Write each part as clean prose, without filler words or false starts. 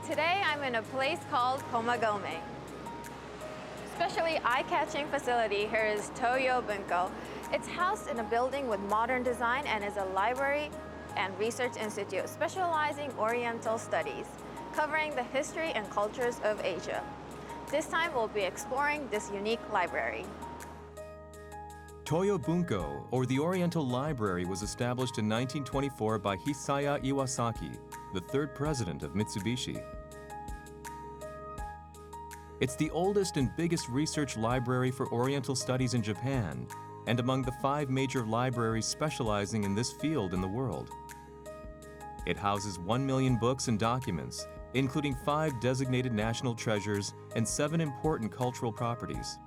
Today I'm in a place called Komagome. Especially eye-catching facility here is Toyo Bunko. It's housed in a building with modern design and is a library and research institute specializing Oriental studies, covering the history and cultures of Asia. This time we'll be exploring this unique library. Toyo Bunko, or the Oriental Library, was established in 1924 by Hisaya Iwasaki, the third president of Mitsubishi. It's the oldest and biggest research library for Oriental studies in Japan, and among the 5 major libraries specializing in this field in the world. It houses 1 million books and documents, including 5 designated national treasures and 7 important cultural properties.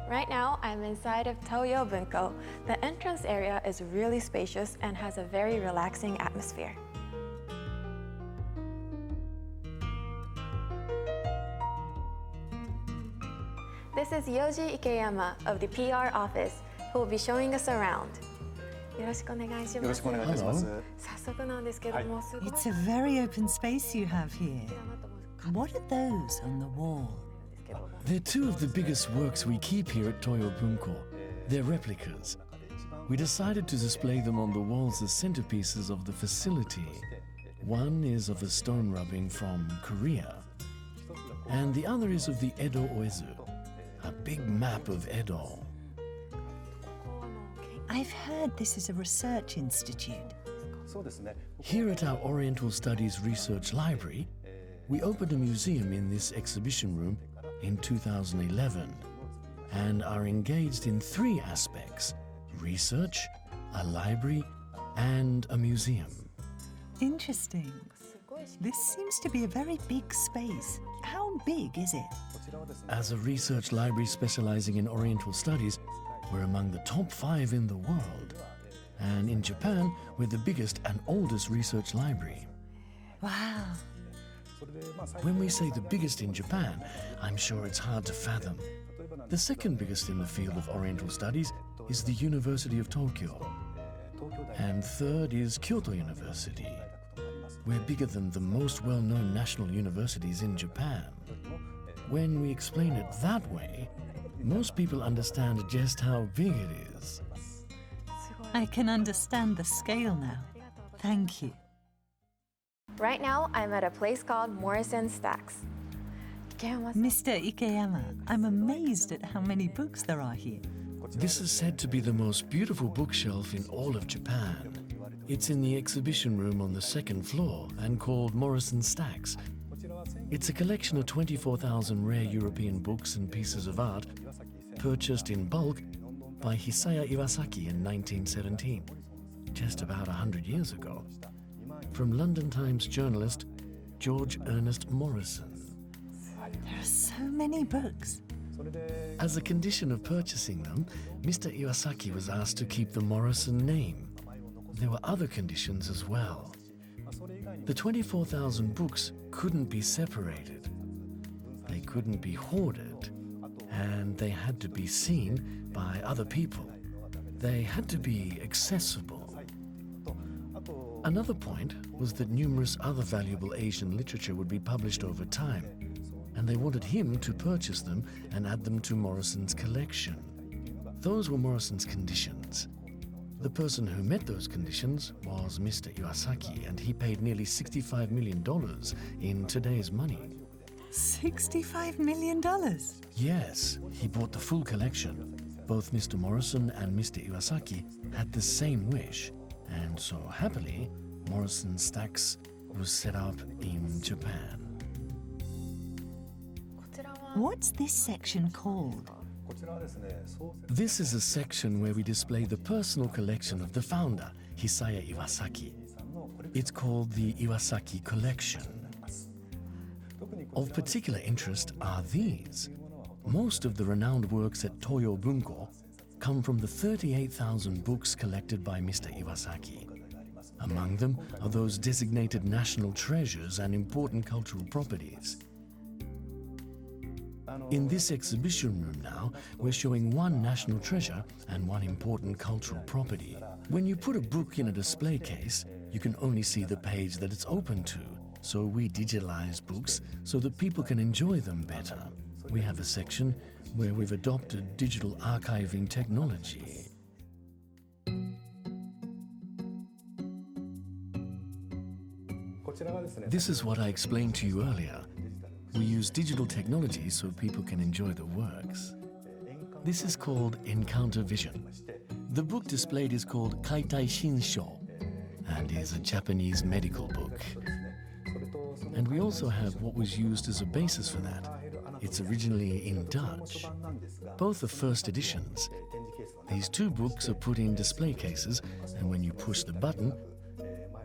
Right now, I'm inside of Toyo Bunko. The entrance area is really spacious and has a very relaxing atmosphere. This is Yoji Ikeyama of the PR office, who will be showing us around. よろしくお願いします。早速なんですけども、すごい。It's a very open space you have here. What are those on the wall? They're 2 of the biggest works we keep here at Toyo Bunko. They're replicas. We decided to display them on the walls as centerpieces of the facility. One is of a stone rubbing from Korea, and the other is of the Edo Oezu, a big map of Edo. I've heard this is a research institute. Here at our Oriental Studies Research Library, we opened a museum in this exhibition room in 2011 and are engaged in 3 aspects: research, a library, and a museum. Interesting. This seems to be a very big space. How big is it? As a research library specializing in Oriental studies, we're among the top 5 in the world. And in Japan, we're the biggest and oldest research library. Wow. When we say the biggest in Japan, I'm sure it's hard to fathom. The second biggest in the field of Oriental studies is the University of Tokyo. And third is Kyoto University. We're bigger than the most well-known national universities in Japan. When we explain it that way, most people understand just how big it is. I can understand the scale now. Thank you. Right now, I'm at a place called Morrison Stacks. Mr. Ikeyama, I'm amazed at how many books there are here. This is said to be the most beautiful bookshelf in all of Japan. It's in the exhibition room on the 2nd floor and called Morrison Stacks. It's a collection of 24,000 rare European books and pieces of art purchased in bulk by Hisaya Iwasaki in 1917, just about 100 years ago, from London Times journalist George Ernest Morrison. There are so many books. As a condition of purchasing them, Mr. Iwasaki was asked to keep the Morrison name. There were other conditions as well. The 24,000 books couldn't be separated. They couldn't be hoarded, and they had to be seen by other people. They had to be accessible. Another point was that numerous other valuable Asian literature would be published over time, and they wanted him to purchase them and add them to Morrison's collection. Those were Morrison's conditions. The person who met those conditions was Mr. Iwasaki, and he paid nearly $65 million in today's money. $65 million? Yes, he bought the full collection. Both Mr. Morrison and Mr. Iwasaki had the same wish, and so happily, Morrison Stacks was set up in Japan. What's this section called? This is a section where we display the personal collection of the founder, Hisaya Iwasaki. It's called the Iwasaki Collection. Of particular interest are these. Most of the renowned works at Toyo Bunko come from the 38,000 books collected by Mr. Iwasaki. Among them are those designated national treasures and important cultural properties. In this exhibition room now, we're showing one national treasure and one important cultural property. When you put a book in a display case, you can only see the page that it's open to. so we digitalize books so that people can enjoy them better. We have a section where we've adopted digital archiving technology. This is what I explained to you earlier. We use digital technology so people can enjoy the works. This is called Encounter Vision. The book displayed is called Kaitai Shinsho and is a Japanese medical book. And we also have what was used as a basis for that. It's originally in Dutch. Both are first editions. These two books are put in display cases, and when you push the button,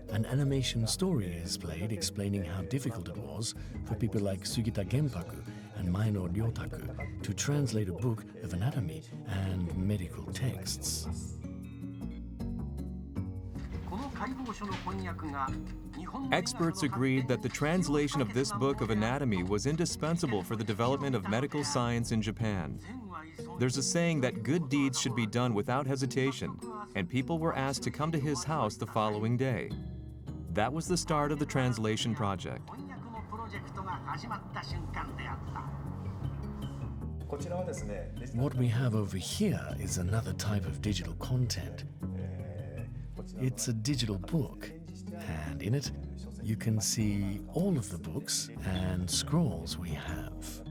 an animation story is played explaining how difficult it was for people like Sugita Genpaku and Maino Ryotaku to translate a book of anatomy and medical texts. Experts agreed that the translation of this book of anatomy was indispensable for the development of medical science in Japan. There's a saying that good deeds should be done without hesitation, and people were asked to come to his house the following day. That was the start of the translation project. What we have over here is another type of digital content. It's a digital book, and in it you can see all of the books and scrolls we have.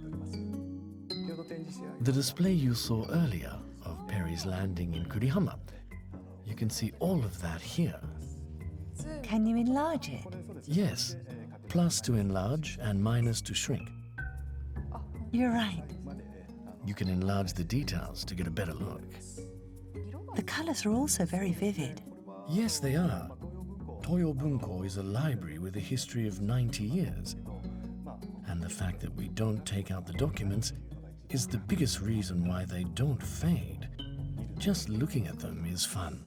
The display you saw earlier of Perry's landing in Kurihama, you can see all of that here. Can you enlarge it? Yes, plus to enlarge and minus to shrink. You're right. You can enlarge the details to get a better look. The colours are also very vivid. Yes, they are. Toyo Bunko is a library with a history of 90 years. And the fact that we don't take out the documents is the biggest reason why they don't fade. Just looking at them is fun.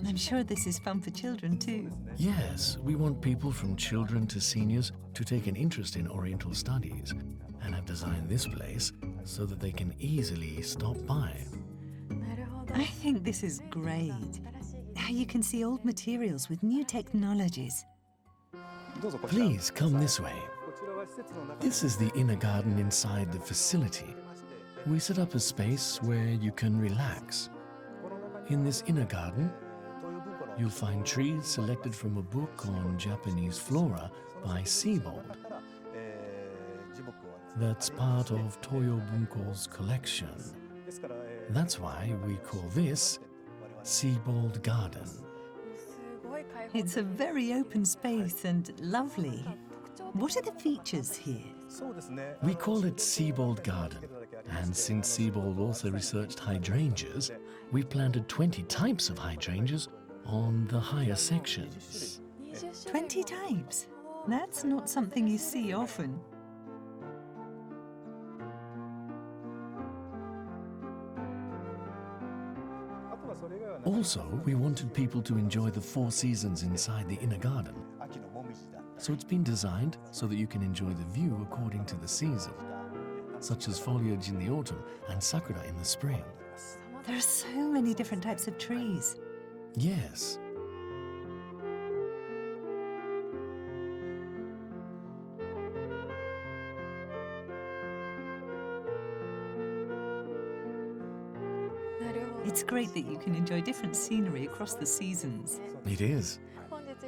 I'm sure this is fun for children too. Yes, we want people from children to seniors to take an interest in Oriental studies and have designed this place so that they can easily stop by. I think this is great. How you can see old materials with new technologies. Please come this way. This is the inner garden inside the facility. We set up a space where you can relax. In this inner garden, you'll find trees selected from a book on Japanese flora by Seabold. That's part of Toyo Bunko's collection. That's why we call this Seabold Garden. It's a very open space and lovely. What are the features here? We call it Seabold Garden, and since Seabold also researched hydrangeas, we planted 20 types of hydrangeas on the higher sections. 20 types? That's not something you see often. Also, we wanted people to enjoy the 4 seasons inside the inner garden. So it's been designed so that you can enjoy the view according to the season, such as foliage in the autumn and sakura in the spring. There are so many different types of trees. Yes. It's great that you can enjoy different scenery across the seasons. It is.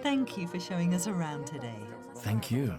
Thank you for showing us around today. Thank you.